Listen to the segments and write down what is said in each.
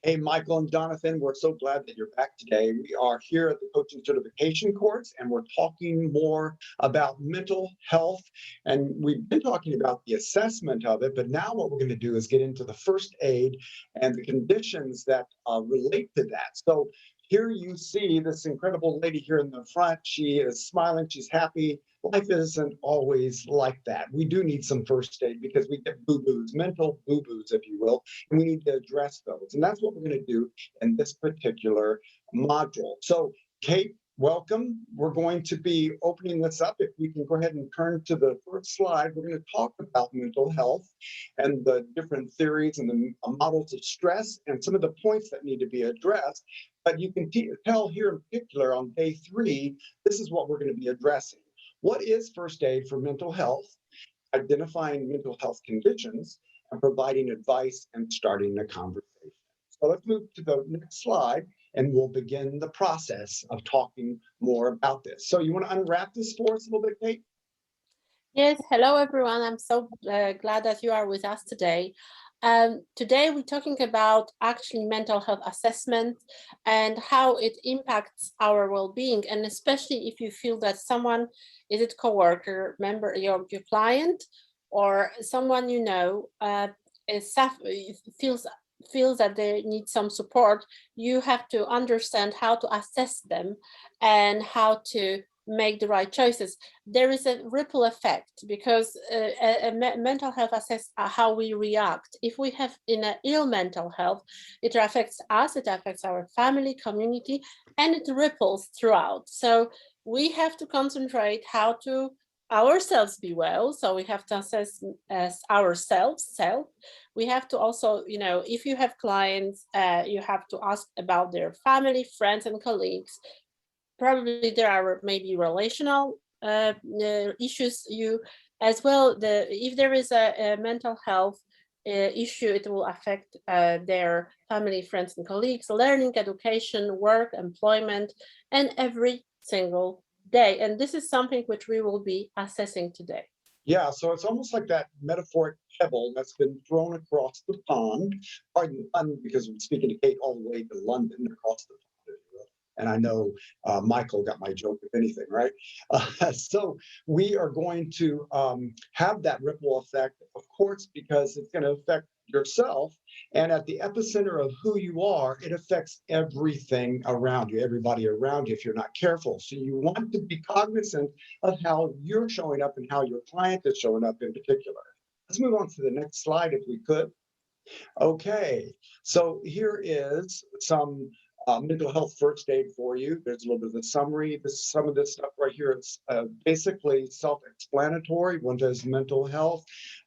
Hey, Michael and Jonathan, we're so glad that you're back today. We are here at the coaching certification course, and we're talking more about mental health. And we've been talking about the assessment of it, but now what we're going to do is get into the first aid and the conditions that relate to that. So here you see this incredible lady here in the front. She is smiling, she's happy. Life isn't always like that. We do need some first aid because we get boo-boos, mental boo-boos, if you will, and we need to address those. And that's what we're going to do in this particular module. So, Kate, welcome. We're going to be opening this up. If we can go ahead and turn to the first slide, we're going to talk about mental health and the different theories and the models of stress and some of the points that need to be addressed. But you can tell here in particular on day 3, this is what we're going to be addressing. What is first aid for mental health? Identifying mental health conditions and providing advice and starting a conversation. So let's move to the next slide and we'll begin the process of talking more about this. So you want to unwrap this for us a little bit, Kate? Yes, hello everyone. I'm so glad that you are with us today. Today we're talking about actually mental health assessment and how it impacts our well-being, and especially if you feel that someone, is it coworker, member, your client, or someone you know feels that they need some support, you have to understand how to assess them and how to make the right choices. There is a ripple effect because mental health assess how we react. If we have in a ill mental health, it affects us, it affects our family, community, and it ripples throughout. So we have to concentrate how to ourselves be well. So we have to assess as ourselves. We have to also, if you have clients, you have to ask about their family, friends, and colleagues. Probably there are maybe relational issues you as well. If there is a mental health issue, it will affect their family, friends, and colleagues, learning, education, work, employment, and every single day. And this is something which we will be assessing today. Yeah, so it's almost like that metaphoric pebble that's been thrown across the pond. Pardon the pun, because I'm speaking to Kate all the way to London across the pond, if you will. And I know Michael got my joke, if anything, right? So we are going to have that ripple effect, of course, because it's going to affect yourself. And at the epicenter of who you are, it affects everything around you, everybody around you, if you're not careful. So you want to be cognizant of how you're showing up and how your client is showing up in particular. Let's move on to the next slide if we could. Okay, so here is some mental health first aid for you. There's a little bit of a summary. Some of this stuff right here is basically self-explanatory. One does mental health.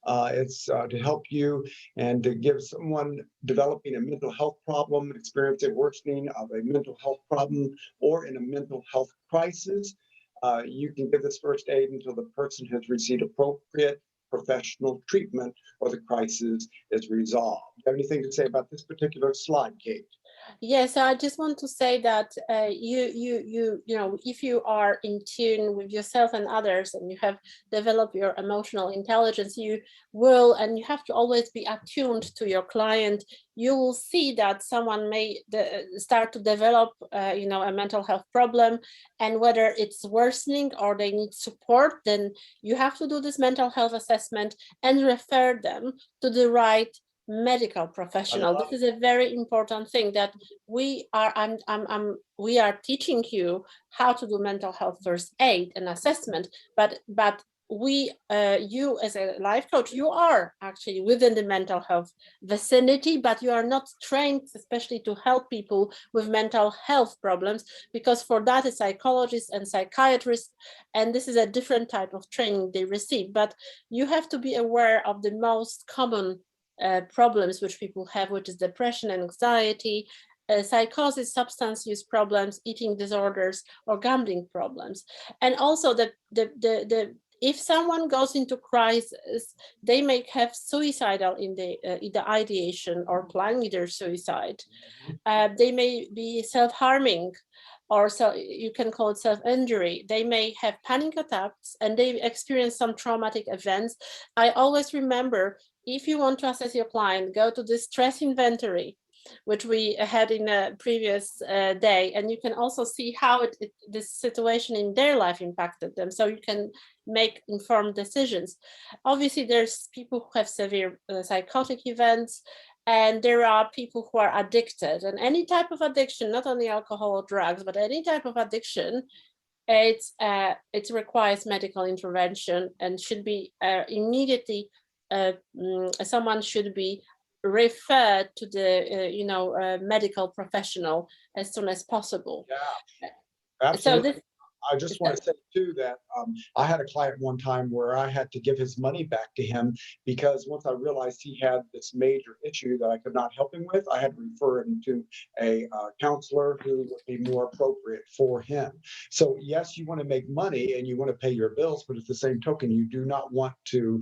It's to help you and to give someone developing a mental health problem, experiencing worsening of a mental health problem, or in a mental health crisis. You can give this first aid until the person has received appropriate professional treatment or the crisis is resolved. Do you have anything to say about this particular slide, Kate? Yes, so I just want to say that if you are in tune with yourself and others, and you have developed your emotional intelligence, you will, and you have to always be attuned to your client. You will see that someone may start to develop, a mental health problem, and whether it's worsening or they need support, then you have to do this mental health assessment and refer them to the right medical professional. This is a very important thing that we are we are teaching you how to do mental health first aid and assessment, but you as a life coach, you are actually within the mental health vicinity, but you are not trained especially to help people with mental health problems, because for that is psychologists and psychiatrists, and this is a different type of training they receive. But you have to be aware of the most common problems which people have, which is depression and anxiety, psychosis, substance use problems, eating disorders, or gambling problems. And also if someone goes into crisis, they may have suicidal in the ideation or planning their suicide. They may be self-harming, or so you can call it self-injury. They may have panic attacks and they experience some traumatic events. I always remember, if you want to assess your client, go to the stress inventory. which we had in a previous day, and you can also see how this situation in their life impacted them, so you can make informed decisions. Obviously, there's people who have severe psychotic events, and there are people who are addicted, and any type of addiction, not only alcohol or drugs, but any type of addiction, it requires medical intervention and should be immediately, someone should be referred to the medical professional as soon as possible. Yeah, So absolutely. this, I just want to say too that I had a client one time where I had to give his money back to him because once I realized he had this major issue that I could not help him with, I had to refer him to a counselor who would be more appropriate for him. So yes, you want to make money and you want to pay your bills, but at the same token, you do not want to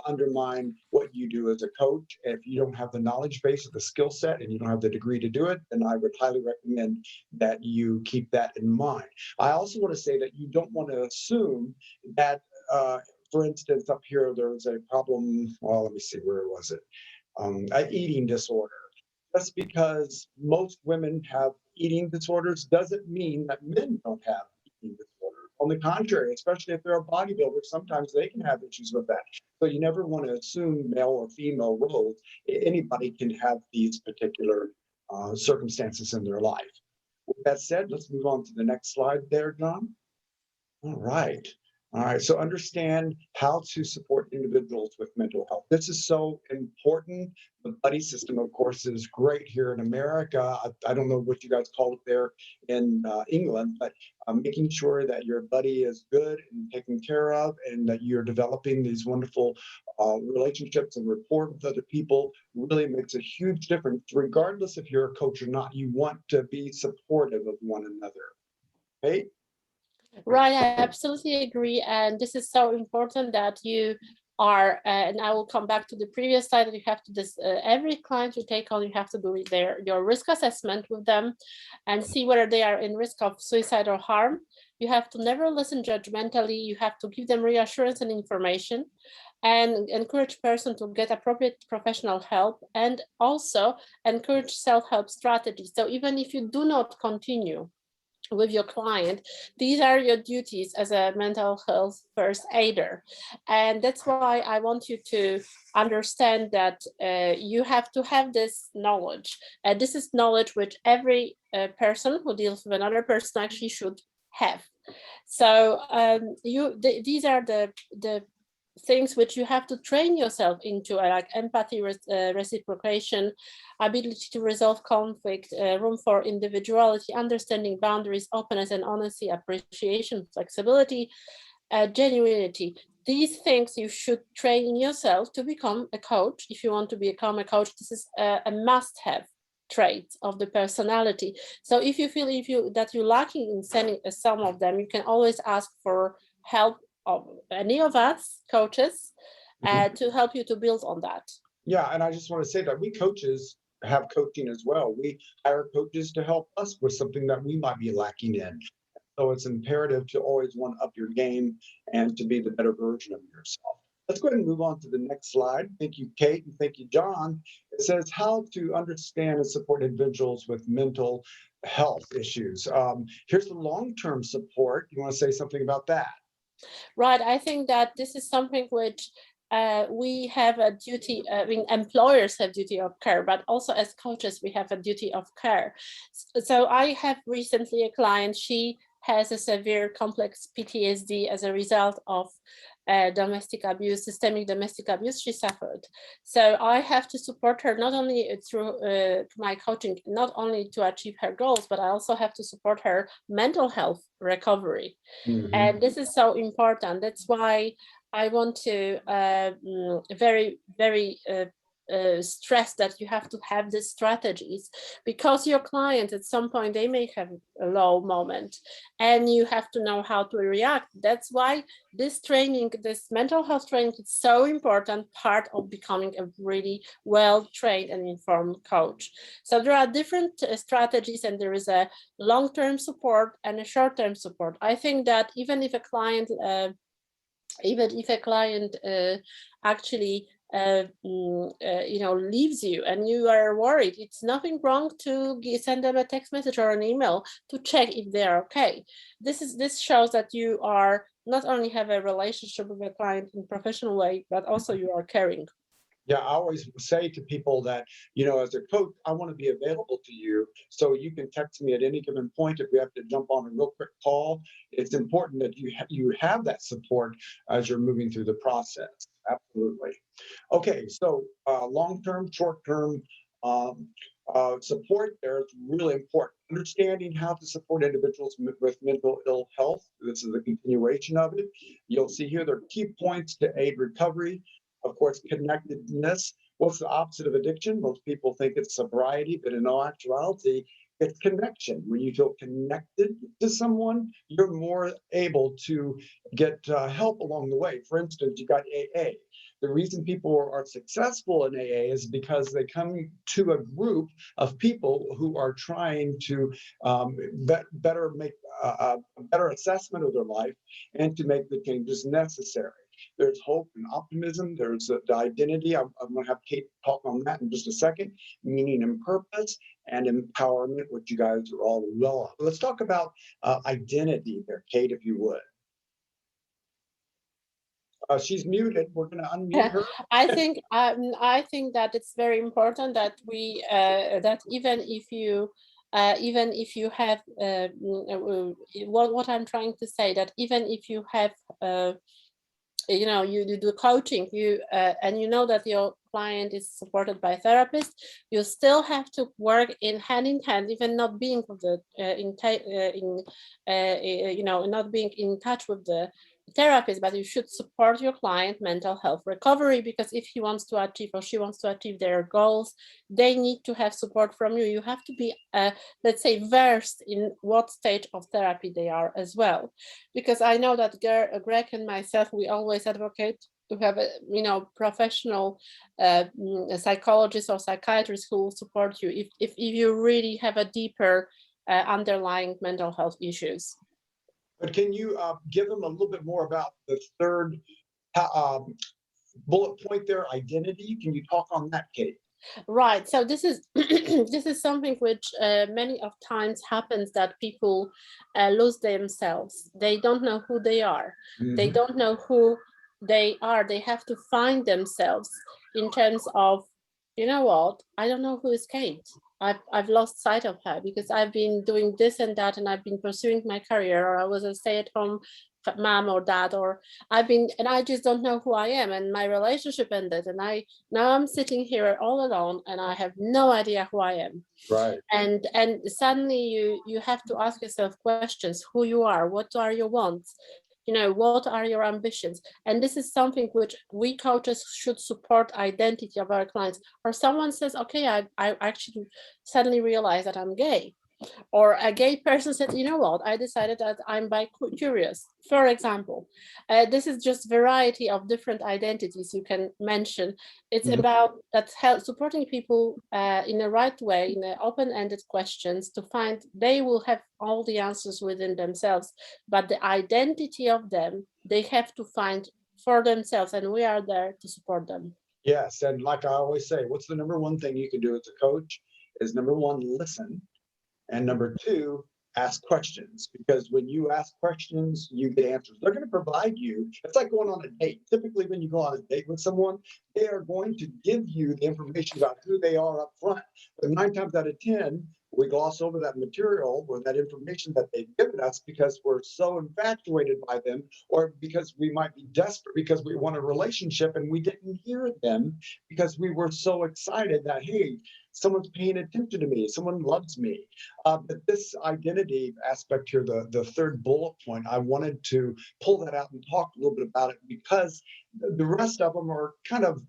undermine what you do as a coach. If you don't have the knowledge base or the skill set and you don't have the degree to do it, then I would highly recommend that you keep that in mind. I also want to say that you don't want to assume that, for instance, up here, there was a problem. Well, let me see, where was it? An eating disorder. Just because most women have eating disorders doesn't mean that men don't have eating disorders. On the contrary, especially if they're a bodybuilder, sometimes they can have issues with that. So you never want to assume male or female roles. Anybody can have these particular circumstances in their life. With that said, let's move on to the next slide there, John. All right. All right. So understand how to support individuals with mental health. This is so important. The buddy system, of course, is great here in America. I don't know what you guys call it there in England, but making sure that your buddy is good and taken care of and that you're developing these wonderful relationships and rapport with other people really makes a huge difference. Regardless if you're a coach or not, you want to be supportive of one another. Okay? right, I absolutely agree, and this is so important that you are, and I will come back to the previous slide, that you have to every client you take on, you have to do your risk assessment with them and see whether they are in risk of suicide or harm. You have to never listen judgmentally. You have to give them reassurance and information and encourage person to get appropriate professional help, and also encourage self-help strategies. So even if you do not continue with your client, these are your duties as a mental health first aider. And that's why I want you to understand that you have to have this knowledge. This is knowledge which every person who deals with another person actually should have. So these are the things which you have to train yourself into, like empathy, reciprocation, ability to resolve conflict, room for individuality, understanding boundaries, openness and honesty, appreciation, flexibility, genuinity. These things you should train yourself to become a coach. If you want to become a coach, this is a must-have trait of the personality. So if you feel that you're lacking in some of them, you can always ask for help of any of us coaches to help you to build on that. Yeah, and I just want to say that we coaches have coaching as well. We hire coaches to help us with something that we might be lacking in. So it's imperative to always want to up your game and to be the better version of yourself. Let's go ahead and move on to the next slide. Thank you, Kate, and thank you, John. It says how to understand and support individuals with mental health issues. Here's the long-term support. You want to say something about that? Right. I think that this is something which we have a duty, I mean, employers have duty of care, but also as coaches, we have a duty of care. So I have recently a client, she has a severe complex PTSD as a result of domestic abuse, systemic domestic abuse she suffered. So I have to support her not only through my coaching, not only to achieve her goals, but I also have to support her mental health recovery. And this is so important. That's why I want to very, very stress that you have to have these strategies, because your clients at some point, they may have a low moment and you have to know how to react. That's why this training, this mental health training, is so important part of becoming a really well-trained and informed coach. So there are different strategies, and there is a long-term support and a short-term support. I think that even if a client actually leaves you and you are worried, it's nothing wrong to send them a text message or an email to check if they're okay. This shows that you are not only have a relationship with a client in a professional way, but also you are caring. Yeah, I always say to people that, as a coach, I want to be available to you. So you can text me at any given point if we have to jump on a real quick call. It's important that you have that support as you're moving through the process. Absolutely. Okay, so long-term, short-term support there is really important. Understanding how to support individuals with mental ill health. This is a continuation of it. You'll see here there are key points to aid recovery. Of course, connectedness. What's the opposite of addiction? Most people think it's sobriety, but in all actuality, it's connection. When you feel connected to someone, you're more able to get help along the way. For instance, you got AA. The reason people are successful in AA is because they come to a group of people who are trying to better make a better assessment of their life and to make the changes necessary. There's hope and optimism. There's the identity. I'm going to have Kate talk on that in just a second. Meaning and purpose and empowerment, which you guys are all well on. Let's talk about identity there, Kate, if you would. She's muted. We're going to unmute her. I think that it's very important that we that even if you have what I'm trying to say, that even if you have you do coaching, and you know that your client is supported by therapists, you still have to work in hand, even not being with the not being in touch with the therapist, but you should support your client mental health recovery, because if he wants to achieve or she wants to achieve their goals, they need to have support from you. You have to be let's say versed in what stage of therapy they are as well, because I know that Greg and myself, we always advocate to have a professional psychologist or psychiatrist who will support you if you really have a deeper underlying mental health issues. But can you give them a little bit more about the third bullet point there, identity? Can you talk on that, Kate? Right. So this is this is something which many of times happens, that people lose themselves. They don't know who they are. Mm-hmm. They don't know who they are. They have to find themselves in terms of, you know what, I don't know who is Kate. I've lost sight of her because I've been doing this and that, and I've been pursuing my career, or I was a stay-at-home mom or dad, or and I just don't know who I am, and my relationship ended, and now I'm sitting here all alone and I have no idea who I am. Right. And suddenly you have to ask yourself questions: who you are, what are your wants, what are your ambitions? And this is something which we coaches should support identity of our clients. Or someone says, okay, I actually suddenly realize that I'm gay. Or a gay person said, you know what, I decided that I'm bi-curious, for example. This is just variety of different identities you can mention. It's mm-hmm. about that supporting people in the right way, in the open-ended questions, to find they will have all the answers within themselves, but the identity of them, they have to find for themselves, and we are there to support them. Yes, and like I always say, what's the number one thing you can do as a coach is, number one, listen. And number two, ask questions, because when you ask questions, you get answers. They're going to provide you. It's like going on a date. Typically, when you go on a date with someone, they are going to give you the information about who they are up front. But 9 times out of 10, we gloss over that material or that information that they've given us because we're so infatuated by them, or because we might be desperate because we want a relationship and we didn't hear them because we were so excited that, hey, someone's paying attention to me, someone loves me. But this identity aspect here, the third bullet point, I wanted to pull that out and talk a little bit about it, because the rest of them are kind of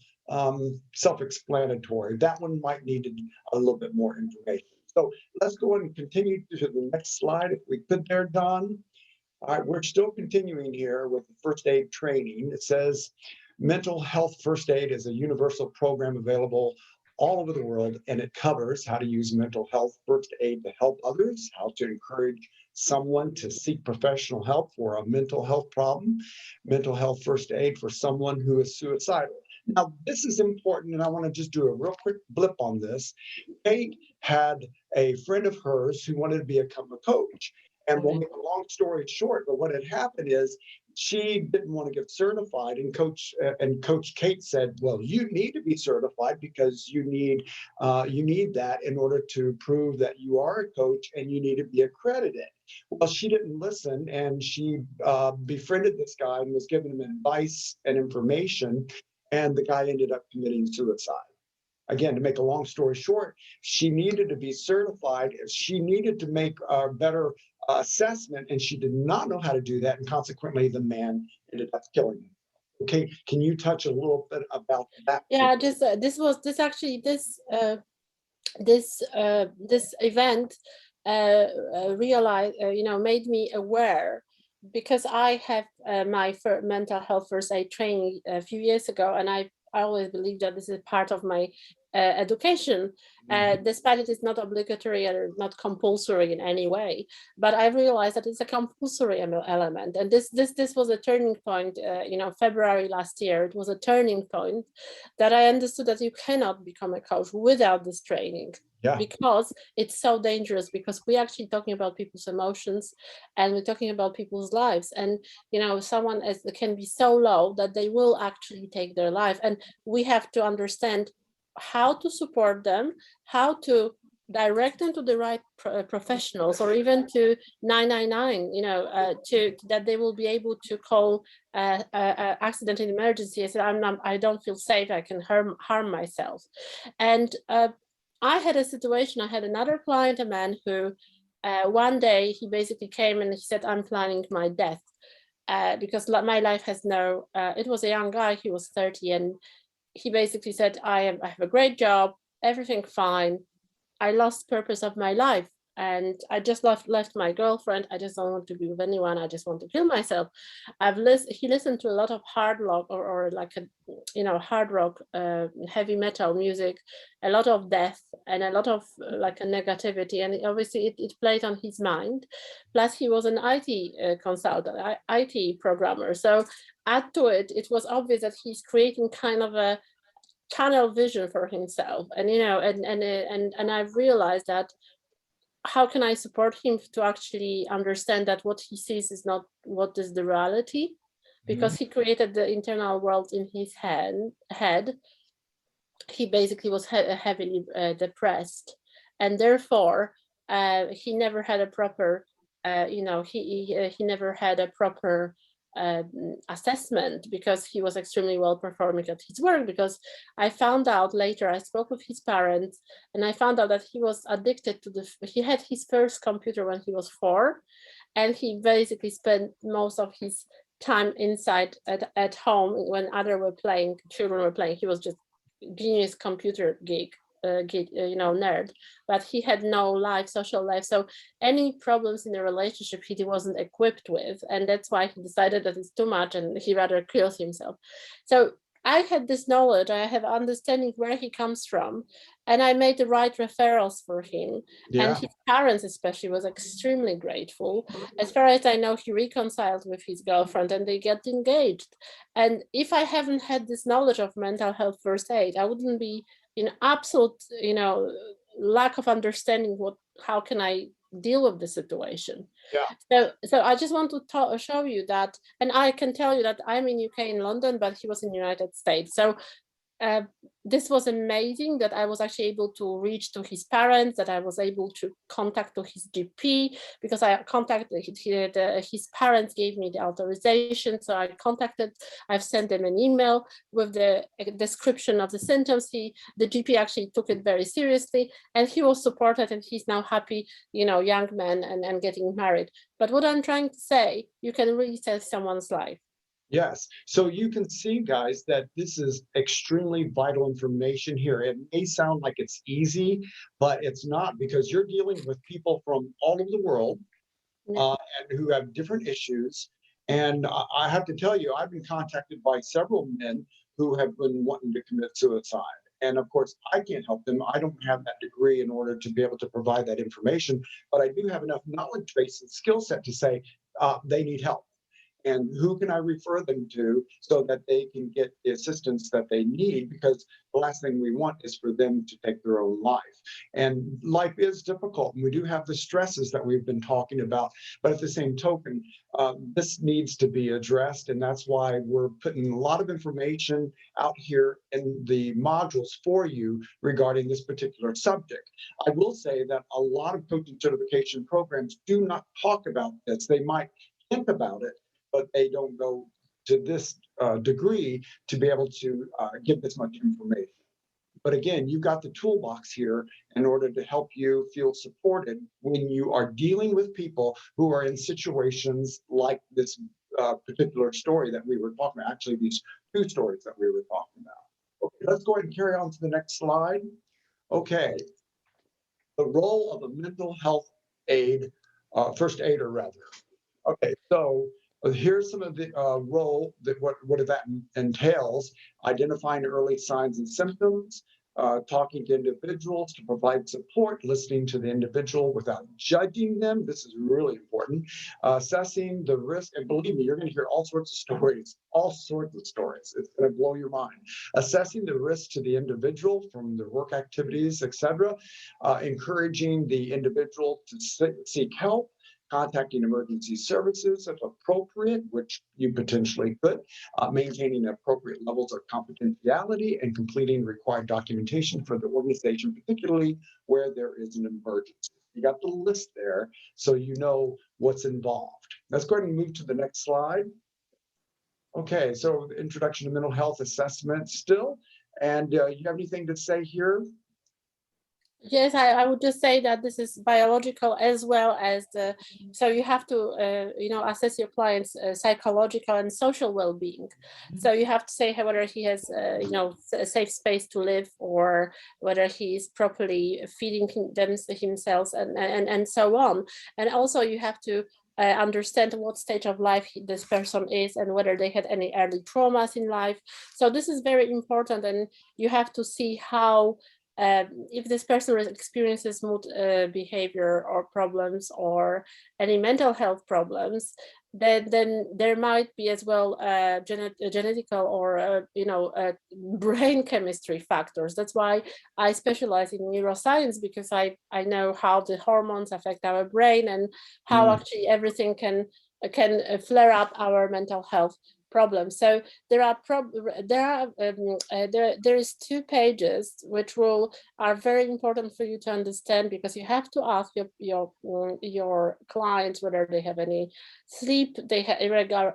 self-explanatory. That one might need a little bit more information. So let's go and continue to the next slide, if we could there, Don. All right, we're still continuing here with the first aid training. It says mental health first aid is a universal program available all over the world, and it covers how to use mental health first aid to help others, how to encourage someone to seek professional help for a mental health problem, mental health first aid for someone who is suicidal. Now, this is important, and I want to just do a real quick blip on this. Kate had a friend of hers who wanted to become a coach. And we'll make a long story short, but what had happened is she didn't want to get certified, and Coach Kate said, "Well, you need to be certified because you need that in order to prove that you are a coach, and you need to be accredited." Well, she didn't listen, and she befriended this guy and was giving him advice and information, and the guy ended up committing suicide. Again, to make a long story short, she needed to be certified. She needed to make a better assessment, and she did not know how to do that. And consequently, the man ended up killing him. Okay, can you touch a little bit about that? Yeah, this was this actually this event made me aware, because I have my mental health first aid training a few years ago, and I always believe that this is part of my education, despite it is not obligatory or not compulsory in any way. But I realized that it's a compulsory element, and this was a turning point. February last year, it was a turning point that I understood that you cannot become a coach without this training. Yeah. Because it's so dangerous, because we're actually talking about people's emotions, and we're talking about people's lives, and someone can be so low that they will actually take their life, and we have to understand how to support them, how to direct them to the right professionals, or even to 999, to that they will be able to call accident and emergency. I said, I don't feel safe, I can harm myself. And I had a situation, I had another client, a man who one day he basically came and he said, "I'm planning my death because my life has no," it was a young guy, he was 30, and he basically said, I have a great job, everything fine. I lost purpose of my life, and I just left my girlfriend. I just don't want to be with anyone. I just want to kill myself. He listened to a lot of hard rock or like a hard rock, heavy metal music, a lot of death, and a lot of like a negativity, and obviously it played on his mind. Plus he was an IT consultant, IT programmer, so add to it, it was obvious that he's creating kind of a tunnel vision for himself. And and I've realized that how can I support him to actually understand that what he sees is not what is the reality, because he created the internal world in his head. He basically was heavily depressed, and therefore he never had a proper he never had a proper assessment, because he was extremely well performing at his work. Because I found out later, I spoke with his parents, and I found out that he was addicted to he had his first computer when he was 4, and he basically spent most of his time inside at home when children were playing. He was just genius computer geek, nerd, but he had no social life. So any problems in the relationship he wasn't equipped with, and that's why he decided that it's too much and he rather kills himself. So I had this knowledge, I have understanding where he comes from, and I made the right referrals for him. Yeah. And his parents especially was extremely grateful. As far as I know, he reconciled with his girlfriend and they get engaged. And if I haven't had this knowledge of mental health first aid, I wouldn't be in absolute, lack of understanding how can I deal with the situation. Yeah. So I just want to show you that, and I can tell you that I'm in UK, in London, but he was in the United States. So this was amazing that I was actually able to reach to his parents, that I was able to contact to his GP, because I contacted his parents gave me the authorization. So I've sent them an email with the description of the symptoms. The GP actually took it very seriously, and he was supported, and he's now happy, young man, and getting married. But what I'm trying to say, you can really save someone's life. Yes. So you can see, guys, that this is extremely vital information here. It may sound like it's easy, but it's not, because you're dealing with people from all over the world and who have different issues. And I have to tell you, I've been contacted by several men who have been wanting to commit suicide. And of course, I can't help them. I don't have that degree in order to be able to provide that information, but I do have enough knowledge base and skill set to say they need help. and who can I refer them to so that they can get the assistance that they need, because the last thing we want is for them to take their own life. And life is difficult, and we do have the stresses that we've been talking about, but at the same token, this needs to be addressed, and that's why we're putting a lot of information out here in the modules for you regarding this particular subject. I will say that a lot of coaching certification programs do not talk about this. They might think about it, but they don't go to this degree to be able to give this much information. But again, you've got the toolbox here in order to help you feel supported when you are dealing with people who are in situations like this particular story that we were talking about. Actually, these two stories that we were talking about. Okay, let's go ahead and carry on to the next slide. Okay, the role of a mental health aid, first aider rather. Okay, so here's some of the role that what that entails: identifying early signs and symptoms, talking to individuals to provide support, listening to the individual without judging them. This is really important. Assessing the risk, and believe me, you're going to hear all sorts of stories, all sorts of stories. It's going to blow your mind. Assessing the risk to the individual from their work activities, etc. Encouraging the individual to seek help, contacting emergency services if appropriate, which you potentially could, maintaining appropriate levels of confidentiality, and completing required documentation for the organization, particularly where there is an emergency. You got the list there, so you know what's involved. Let's go ahead and move to the next slide. Okay, so the introduction to mental health assessment still, and you have anything to say here? Yes, I would just say that this is biological as well as so you have to, assess your client's psychological and social well-being. So you have to say whether he has, a safe space to live, or whether he is properly feeding himself and so on. And also you have to understand what stage of life this person is, and whether they had any early traumas in life. So this is very important, and you have to see how if this person experiences mood behavior or problems, or any mental health problems, then there might be as well genetical or brain chemistry factors. That's why I specialize in neuroscience, because I know how the hormones affect our brain, and how actually everything can flare up our mental health problems. So there is 2 pages which are very important for you to understand, because you have to ask your clients whether they have any sleep, they have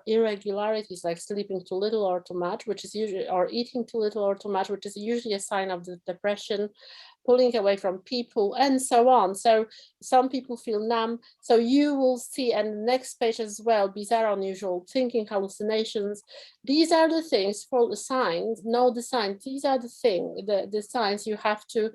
irregularities like sleeping too little or too much, which is usually, or eating too little or too much, which is usually a sign of the depression, pulling away from people, and so on. So some people feel numb. So you will see, and the next page as well, bizarre, unusual thinking, hallucinations. These are the things for the signs. Know the signs. These are the signs you have to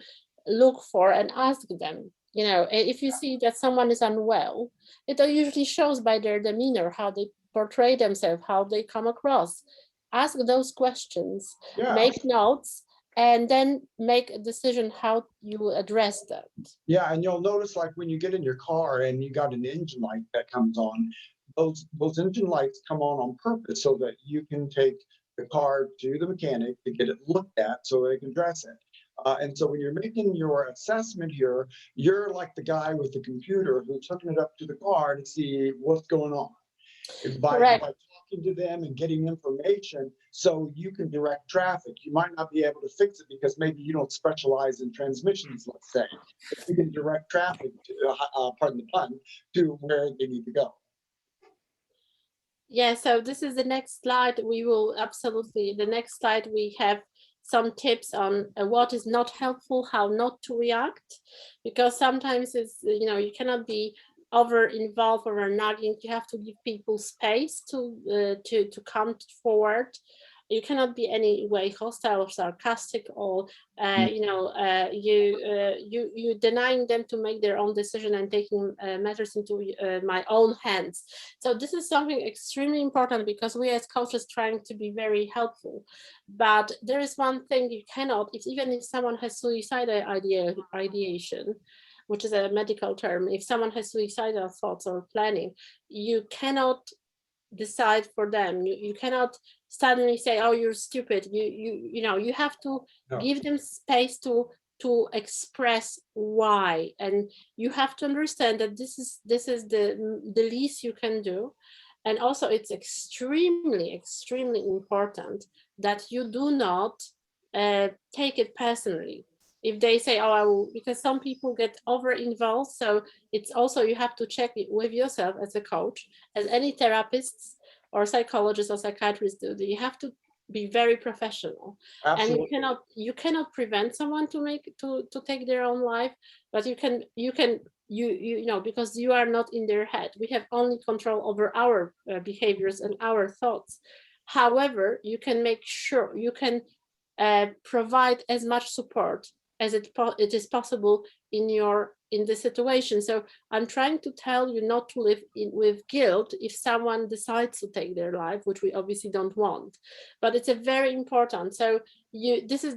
look for and ask them. If you see that someone is unwell, it usually shows by their demeanor, how they portray themselves, how they come across. Ask those questions, make notes, and then make a decision how you address that. Yeah, and you'll notice, like, when you get in your car and you got an engine light that comes on, those engine lights come on purpose so that you can take the car to the mechanic to get it looked at so they can dress it. And so when you're making your assessment here, you're like the guy with the computer who's hooking it up to the car to see what's going on. By talking to them and getting information, so you can direct traffic. You might not be able to fix it because maybe you don't specialize in transmissions, let's say. But you can direct traffic to, pardon the pun, to where they need to go. Yeah, so this is the next slide. The next slide we have some tips on what is not helpful, how not to react, because sometimes it's, you cannot be over involved or nagging. You have to give people space to come forward. You cannot be any way hostile or sarcastic, or you denying them to make their own decision and taking matters into my own hands. So this is something extremely important, because we as coaches trying to be very helpful. But there is one thing you cannot, even if someone has suicidal ideation, which is a medical term, if someone has suicidal thoughts or planning, you cannot decide for them. You cannot suddenly say, oh, you're stupid. You have to No. give them space to express why, and you have to understand that this is the least you can do. And also it's extremely important that you do not take it personally if they say, oh, I will, because some people get over involved. So it's also, you have to check it with yourself as a coach, as any therapists or psychologists or psychiatrists do. You have to be very professional. Absolutely. And you cannot prevent someone to take their own life, but you know, because you are not in their head. We have only control over our behaviors and our thoughts. However, you can make sure you can provide as much support as it is possible in the situation. So I'm trying to tell you not to live with guilt if someone decides to take their life, which we obviously don't want. But it's a very important. So this is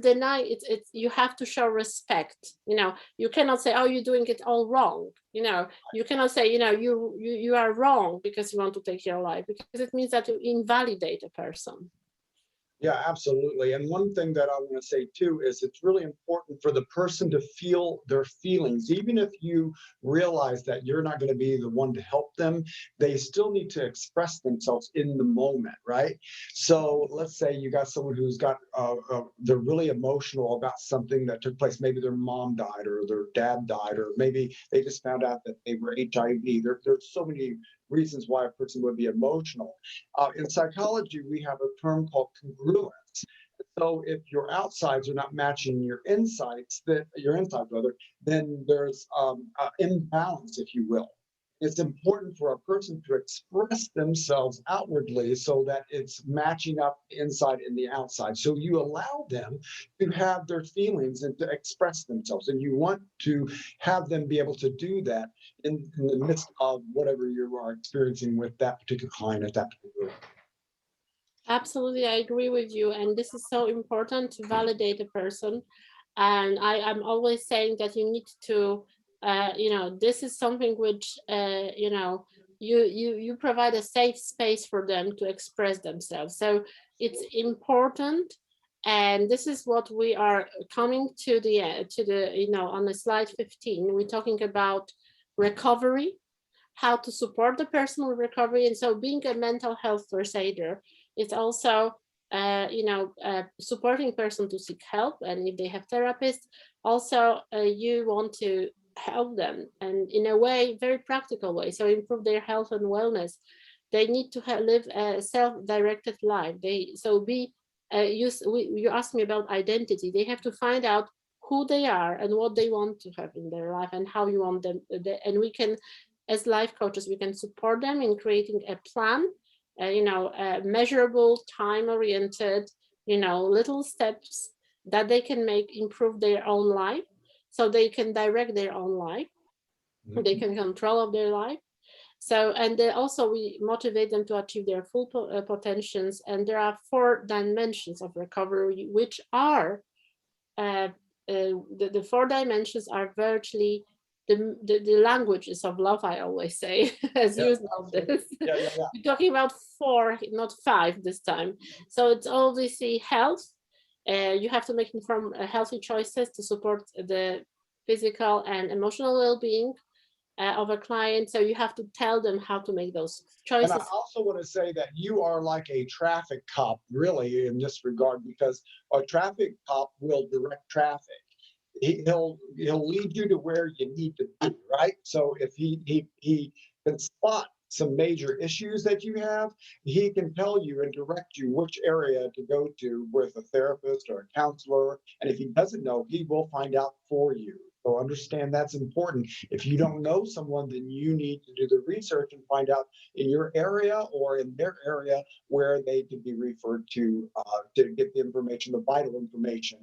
you have to show respect. You know, you cannot say, oh, you're doing it all wrong. You know, you cannot say, you know, you are wrong because you want to take your life, because it means that you invalidate a person. Yeah, absolutely. And one thing that I want to say too is it's really important for the person to feel their feelings. Even if you realize that you're not going to be the one to help them, they still need to express themselves in the moment, right? So let's say you got someone who's got, they're really emotional about something that took place. Maybe their mom died or their dad died, or maybe they just found out that they were HIV. There's so many reasons why a person would be emotional. In psychology, we have a term called congruence. So if your outsides are not matching your insides, then there's imbalance, if you will. It's important for a person to express themselves outwardly so that it's matching up the inside and the outside. So you allow them to have their feelings and to express themselves. And you want to have them be able to do that in the midst of whatever you are experiencing with that particular client at that particular. Absolutely, I agree with you. And this is so important to validate a person. And I'm always saying that you need to, you know, this is something which, you know, you provide a safe space for them to express themselves. So it's important. And this is what we are coming to the, you know, on the slide 15, we're talking about recovery, how to support the person with recovery. And so being a mental health first aider, it's also you know, supporting person to seek help, and if they have therapists, also you want to help them, and in a way, very practical way, so improve their health and wellness. They need to live a self-directed life. You asked me about identity. They have to find out who they are and what they want to have in their life and how you want them. And we can, as life coaches, we can support them in creating a plan, you know, measurable, time-oriented, you know, little steps that they can make improve their own life, so they can direct their own life, they can control of their life. So, and then also we motivate them to achieve their full potentials. And there are 4 dimensions of recovery, which are the 4 dimensions are virtually the languages of love, I always say, as you know this. Yeah. We're talking about 4, not 5 this time. So it's obviously health. You have to make informed healthy choices to support the physical and emotional well-being of a client. So you have to tell them how to make those choices. And I also want to say that you are like a traffic cop, really, in this regard, because a traffic cop will direct traffic. He'll lead you to where you need to be, right? So if he can spot some major issues that you have, he can tell you and direct you which area to go to with a therapist or a counselor. And if he doesn't know, he will find out for you. So understand that's important. If you don't know someone, then you need to do the research and find out in your area or in their area where they can be referred to get the information, the vital information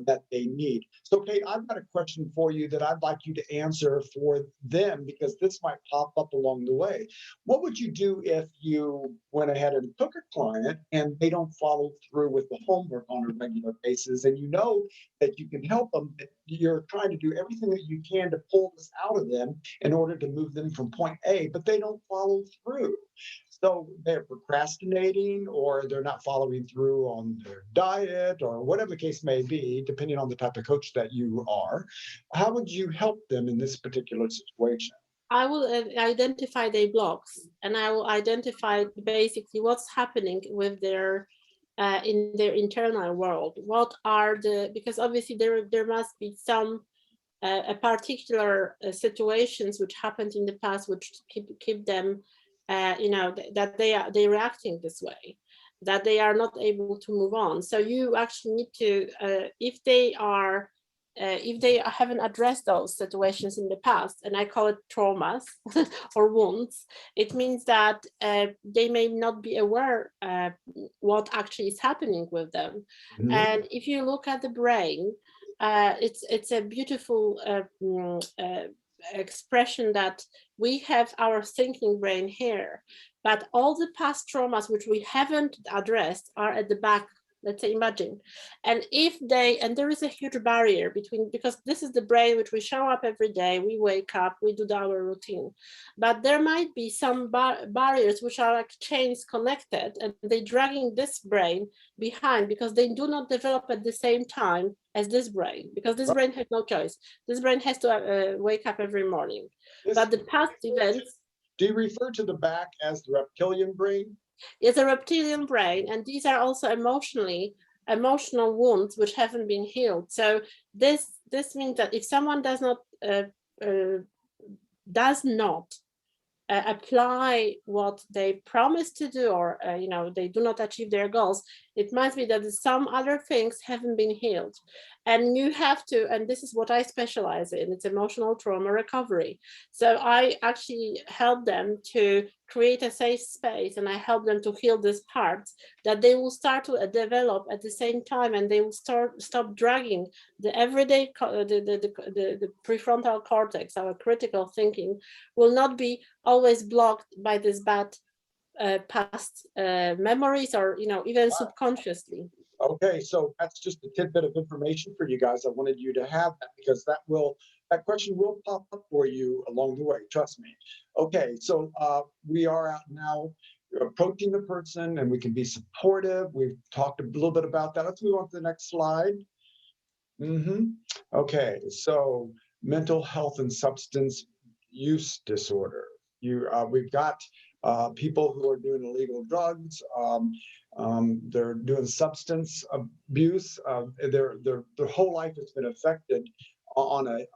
that they need. So, Kate, I've got a question for you that I'd like you to answer for them, because this might pop up along the way. What would you do if you went ahead and took a client and they don't follow through with the homework on a regular basis, and you know that you can help them, but you're trying to do everything that you can to pull this out of them in order to move them from point A, but they don't follow through? So they're procrastinating, or they're not following through on their diet, or whatever the case may be, depending on the type of coach that you are. How would you help them in this particular situation? I will identify their blocks, and I will identify basically what's happening with their in their internal world. What are the, because obviously there must be some a particular situations which happened in the past which keep them that they reacting this way, that they are not able to move on. So you actually need to if they haven't addressed those situations in the past, and I call it traumas or wounds, it means that they may not be aware what actually is happening with them. Mhm. And if you look at the brain, it's a beautiful expression that we have our thinking brain here, but all the past traumas which we haven't addressed are at the back. Let's say, imagine, and there is a huge barrier between, because this is the brain which we show up every day, we wake up, we do our routine, but there might be some barriers which are like chains connected, and they're dragging this brain behind because they do not develop at the same time as this brain, because this brain has no choice. This brain has to wake up every morning. But the past events. Do you refer to the back as the reptilian brain? It's a reptilian brain, and these are also emotional wounds which haven't been healed. So this means that if someone does not apply what they promise to do, or they do not achieve their goals, it must be that some other things haven't been healed, and you have to, and this is what I specialize in, it's emotional trauma recovery. So I actually help them to create a safe space, and I help them to heal these parts that they will start to develop at the same time, and they will stop dragging the everyday the prefrontal cortex, our critical thinking, will not be always blocked by this bad past memories, or even subconsciously. Okay, so that's just a tidbit of information for you guys. I wanted you to have that, because that question will pop up for you along the way. Trust me. Okay, so we are out now approaching the person, and we can be supportive. We've talked a little bit about that. Let's move on to the next slide. Okay, so mental health and substance use disorder. We've got people who are doing illegal drugs. They're doing substance abuse. Their whole life has been affected on a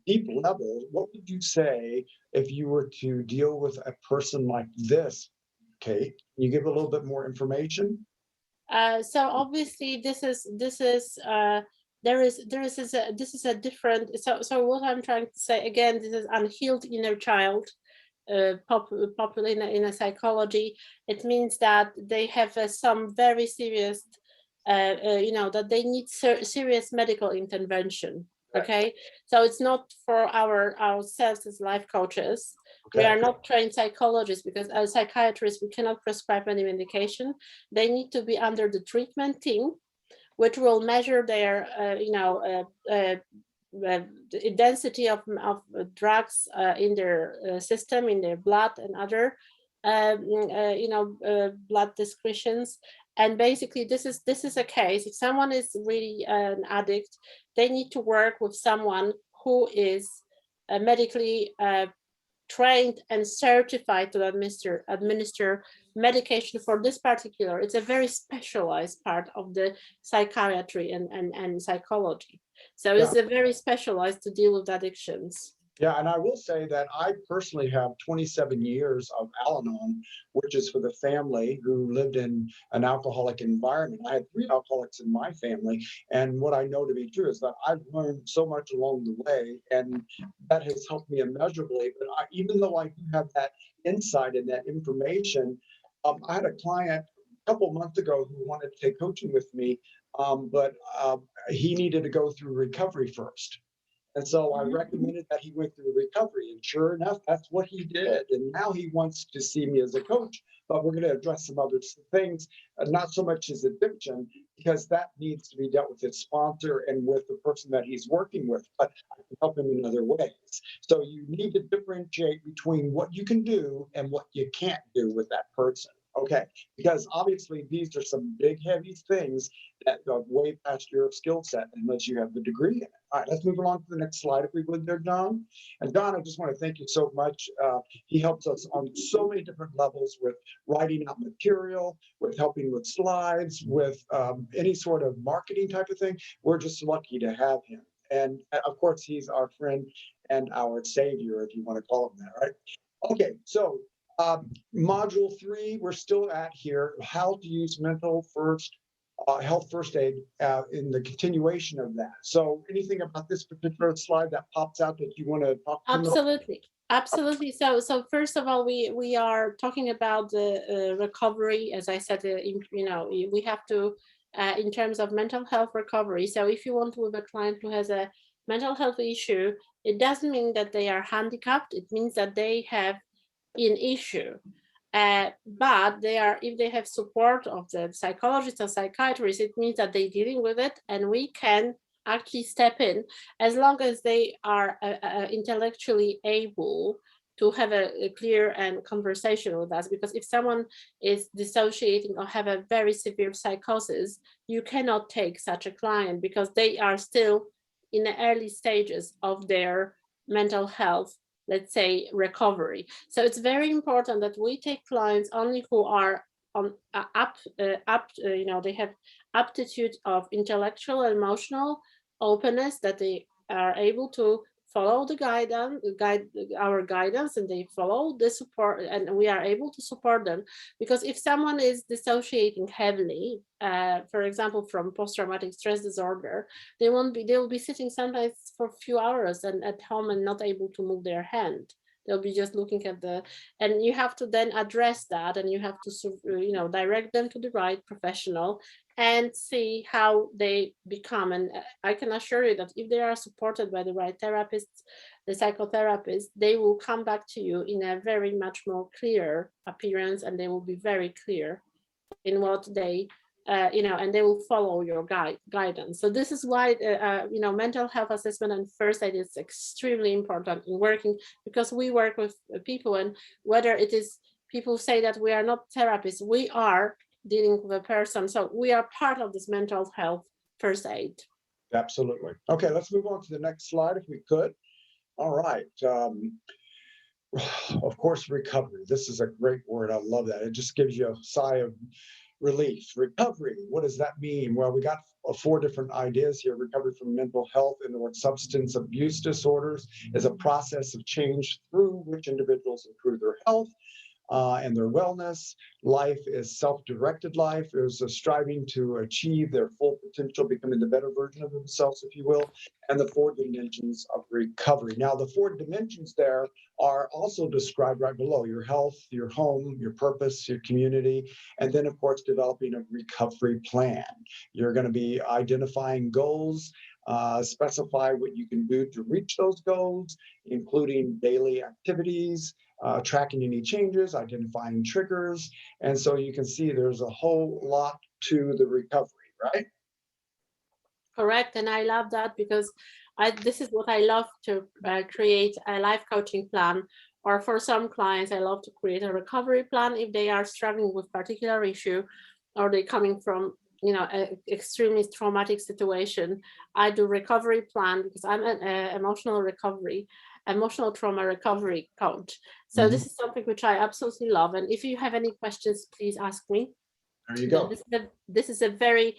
deep level. What would you say if you were to deal with a person like this, Kate? Can you give a little bit more information? So obviously this is a different, so what I'm trying to say again, this is unhealed inner child, popular in a psychology. It means that they have some very serious that they need serious medical intervention. Okay, so it's not for ourselves as life coaches. We Okay. are not trained psychologists, because as psychiatrists we cannot prescribe any medication. They need to be under the treatment team, which will measure their the density of drugs in their system, in their blood, and other blood excretions. And basically this is a case, if someone is really an addict, they need to work with someone who is medically trained and certified to administer medication for this particular. It's a very specialized part of the psychiatry and psychology. So Yeah. it's a very specialized to deal with addictions. Yeah, and I will say that I personally have 27 years of Al-Anon, which is for the family who lived in an alcoholic environment. I had 3 alcoholics in my family, and what I know to be true is that I've learned so much along the way, and that has helped me immeasurably. But even though I do have that insight and that information, I had a client a couple months ago who wanted to take coaching with me, but he needed to go through recovery first. And so I Mhm. recommended that he went through recovery, and sure enough, that's what he did. And now he wants to see me as a coach, but we're going to address some other things, not so much as addiction, because that needs to be dealt with his sponsor and with the person that he's working with, but I can help him in other ways. So you need to differentiate between what you can do and what you can't do with that person. Okay, because obviously these are some big, heavy things that go way past your skill set unless you have the degree in it. All right, let's move along to the next slide if we would there, Don. And Don, I just want to thank you so much. He helps us on so many different levels with writing out material, with helping with slides, with any sort of marketing type of thing. We're just lucky to have him. And of course, he's our friend and our savior, if you want to call him that, right? Okay, so module 3, we're still at here, how to use health first aid in the continuation of that. So anything about this particular slide that pops out that you want to talk to them about? Absolutely. Absolutely. So first of all, we are talking about the recovery. As I said, we have to, in terms of mental health recovery. So if you want to with a client who has a mental health issue, it doesn't mean that they are handicapped. It means that they have an issue. But if they have support of the psychologist or psychiatrist, it means that they're dealing with it, and we can actually step in as long as they are intellectually able to have a clear and conversation with us. Because if someone is dissociating or have a very severe psychosis, you cannot take such a client because they are still in the early stages of their mental health, let's say, recovery. So it's very important that we take clients only who are on they have aptitude of intellectual and emotional openness, that they are able to follow the our guidance, and they follow the support, and we are able to support them. Because if someone is dissociating heavily, for example, from post-traumatic stress disorder, they will be sitting sometimes for a few hours and at home and not able to move their hand. They'll be just looking at and you have to then address that, and you have to direct them to the right professional and see how they become. And I can assure you that if they are supported by the right therapists, the psychotherapists, they will come back to you in a very much more clear appearance, and they will be very clear in what they and they will follow your guidance. So this is why mental health assessment and first aid is extremely important in working, because we work with people, and whether it is people say that we are not therapists, we are dealing with a person. So we are part of this mental health first aid. Absolutely. Okay, let's move on to the next slide if we could. All right. Of course, recovery. This is a great word. I love that. It just gives you a sigh of relief. Recovery, what does that mean? Well, we got 4 different ideas here. Recovery from mental health and or substance abuse disorders is a process of change through which individuals improve their health and their wellness. Life is self-directed life. There's a striving to achieve their full potential, becoming the better version of themselves, if you will, and the 4 dimensions of recovery. Now, the 4 dimensions there are also described right below: your health, your home, your purpose, your community, and then, of course, developing a recovery plan. You're going to be identifying goals, specify what you can do to reach those goals, including daily activities, tracking any changes, identifying triggers. And so you can see there's a whole lot to the recovery, right? Correct. And I love that, because this is what I love to create a life coaching plan. Or for some clients, I love to create a recovery plan if they are struggling with particular issue, or they're coming from an extremely traumatic situation. I do recovery plan because I'm an emotional trauma recovery coach. So this is something which I absolutely love. And if you have any questions, please ask me. There you go. This is a very,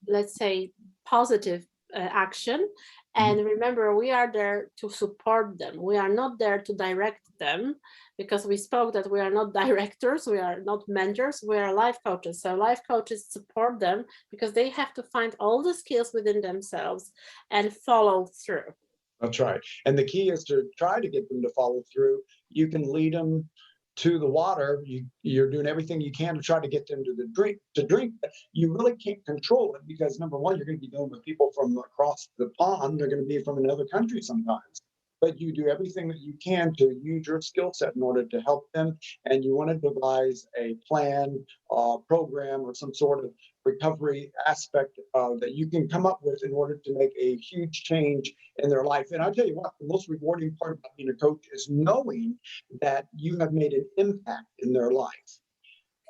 let's say, positive action. And remember, we are there to support them. We are not there to direct them, because we spoke that we are not directors, we are not mentors, we are life coaches. So life coaches support them because they have to find all the skills within themselves and follow through. That's right. And the key is to try to get them to follow through. You can lead them to the water, you're doing everything you can to try to get them to drink. But you really can't control it because number one, you're going to be dealing with people from across the pond. They're going to be from another country sometimes. But you do everything that you can to use your skill set in order to help them. And you want to devise a plan, program, or some sort of recovery aspect that you can come up with in order to make a huge change in their life. And I'll tell you what, the most rewarding part about being a coach is knowing that you have made an impact in their life.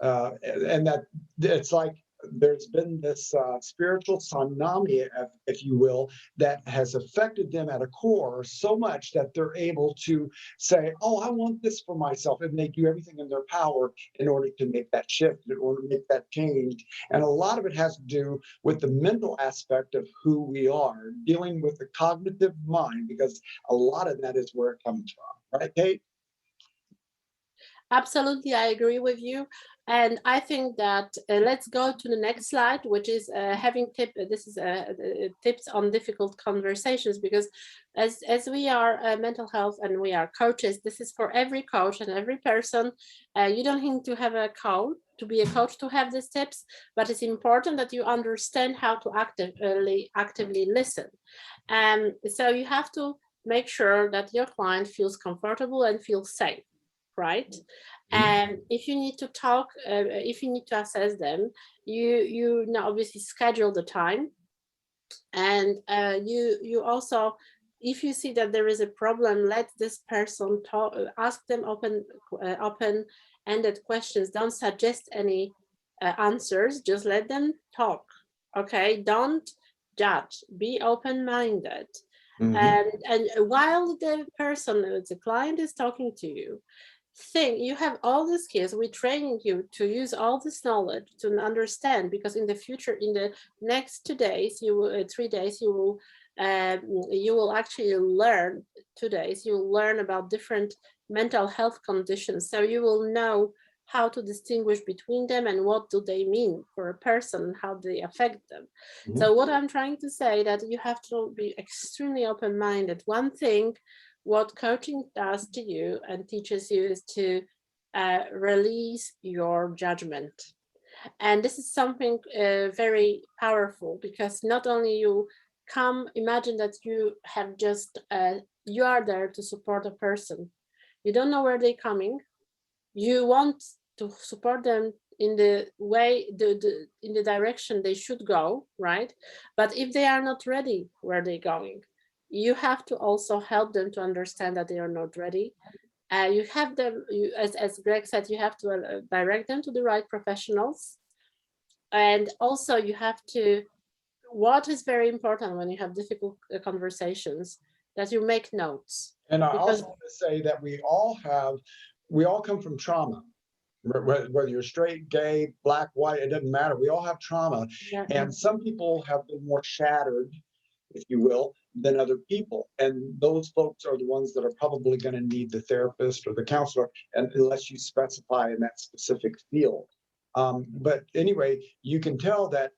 And that it's like there's been this spiritual tsunami, if you will, that has affected them at a core so much that they're able to say, oh, I want this for myself. And they do everything in their power in order to make that shift, in order to make that change. And a lot of it has to do with the mental aspect of who we are, dealing with the cognitive mind, because a lot of that is where it comes from. Right, Kate? Absolutely, I agree with you. And I think that let's go to the next slide, which is having tips on difficult conversations, because as we are mental health and we are coaches, this is for every coach and every person. You don't need to have a coach to be a coach to have these tips, but it's important that you understand how to actively listen. So you have to make sure that your client feels comfortable and feels safe, right? And if you need to talk, if you need to assess them, you now obviously schedule the time, and you also, if you see that there is a problem, let this person talk, ask them open-ended questions. Don't suggest any answers, just let them talk. Okay, don't judge, be open-minded. And while the person, the client, is talking to you, think you have all the skills. We're training you to use all this knowledge to understand, because in the future, in the next 2 days, you will 3 days, you will actually learn 2 days, you will learn about different mental health conditions, so you will know how to distinguish between them and what do they mean for a person, how they affect them. So what I'm trying to say, that you have to be extremely open-minded. One thing what coaching does to you and teaches you is to release your judgment. And this is something very powerful, because not only you imagine that you have just, you are there to support a person. You don't know where they're coming. You want to support them in the way, in the direction they should go, right? But if they are not ready where they're going, you have to also help them to understand that they are not ready. You have them, as Greg said, you have to direct them to the right professionals. And also you have to, what is very important when you have difficult conversations, that you make notes. And I Because also want to say that we all come from trauma. Whether you're straight, gay, black, white, it doesn't matter. We all have trauma. yeah, And some people have been more shattered, if you will, than other people. And those folks are the ones that are probably going to need the therapist or the counselor, and unless you specify in that specific field. But anyway, you can tell that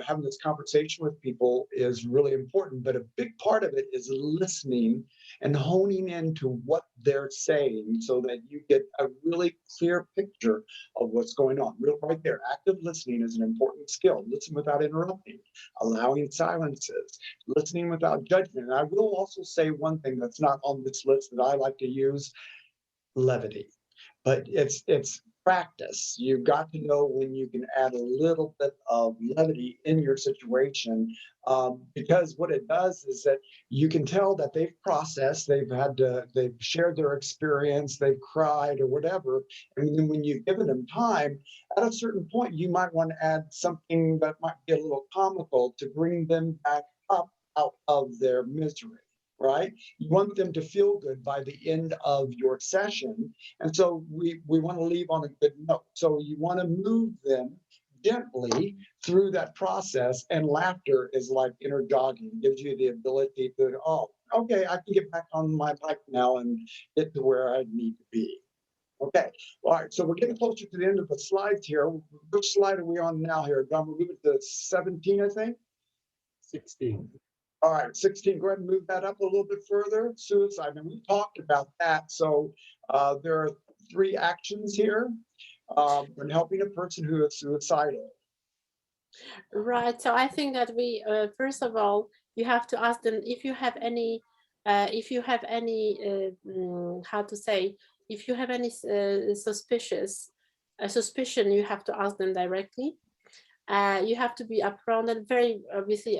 having this conversation with people is really important, but a big part of it is listening and honing into what they're saying so that you get a really clear picture of what's going on. Right there, active listening is an important skill. Listen without interrupting, allowing silences, listening without judgment. And I will also say one thing that's not on this list that I like to use: levity. But it's practice. You've got to know when you can add a little bit of levity in your situation, because what it does is that you can tell that they've processed, they've shared their experience, they've cried or whatever. And then when you've given them time, at a certain point, you might want to add something that might be a little comical to bring them back up out of their misery. Right? You want them to feel good by the end of your session. And so we want to leave on a good note. So you want to move them gently through that process. And laughter is like inner jogging, gives you the ability to, oh, okay, I can get back on my bike now and get to where I need to be. Okay. All right. So we're getting closer to the end of the slides here. Which slide are we on now here, John? We're moving to 17, I think. 16. All right, 16, go ahead and move that up a little bit further. Suicide, and we talked about that. So there are three actions here when helping a person who is suicidal. Right. So I think that we, first of all, you have to ask them if you have any, how to say, if you have any suspicion, you have to ask them directly. You have to be upfront and very obviously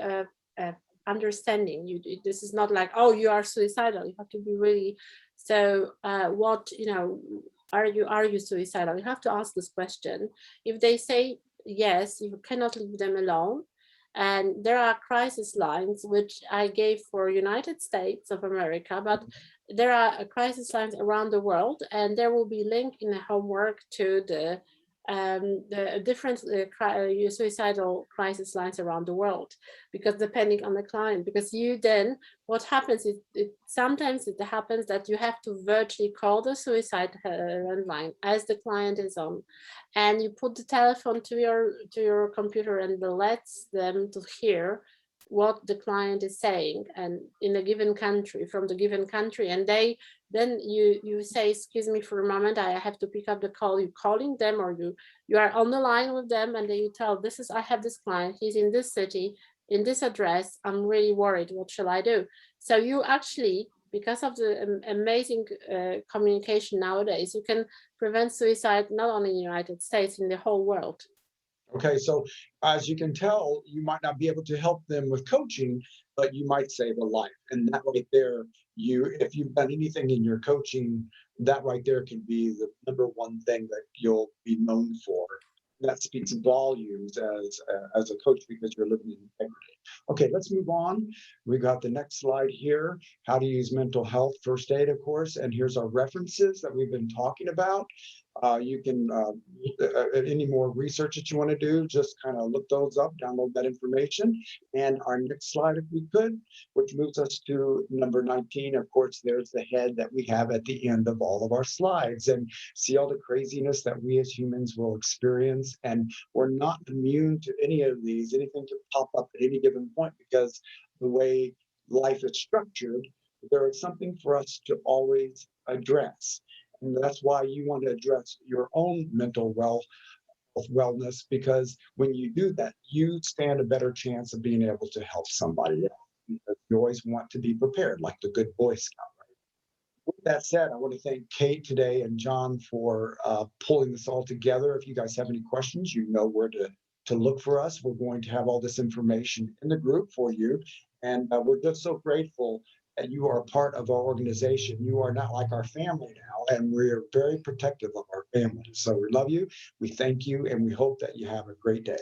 understanding. This is not like, oh, you are suicidal. You have to be really. So what, are you suicidal? You have to ask this question. If they say yes, you cannot leave them alone. And there are crisis lines, which I gave for United States of America, but there are crisis lines around the world, and there will be link in the homework to the different suicidal crisis lines around the world, because depending on the client, because you then, what happens is sometimes it happens that you have to virtually call the suicide line as the client is on, and you put the telephone to your computer and it lets them to hear what the client is saying and in a given country, from the given country, and then you say, excuse me for a moment, I have to pick up the call. You calling them, or you are on the line with them, and then you tell, I have this client, he's in this city, in this address, I'm really worried, what shall I do? So you actually, because of the amazing communication nowadays, you can prevent suicide not only in the United States, in the whole world. Okay, so as you can tell, you might not be able to help them with coaching, but you might save a life. And that right there, if you've done anything in your coaching, that right there can be the number one thing that you'll be known for. That speaks volumes as a coach, because you're living in integrity. Okay, let's move on. We got the next slide here. How to use mental health first aid, of course. And here's our references that we've been talking about. You can, any more research that you want to do, just kind of look those up, download that information. And our next slide, if we could, which moves us to number 19. Of course, there's the head that we have at the end of all of our slides, and see all the craziness that we as humans will experience. And we're not immune to any of these. Anything can pop up at any given point, because the way life is structured, there is something for us to always address. And that's why you want to address your own mental wellness, because when you do that, you stand a better chance of being able to help somebody else. Because you always want to be prepared, like the good Boy Scout. Right? With that said, I want to thank Kate today and John for pulling this all together. If you guys have any questions, you know where to look for us. We're going to have all this information in the group for you. And we're just so grateful that you are a part of our organization. You are not like our family now, and we're very protective of our family. So we love you, we thank you, and we hope that you have a great day.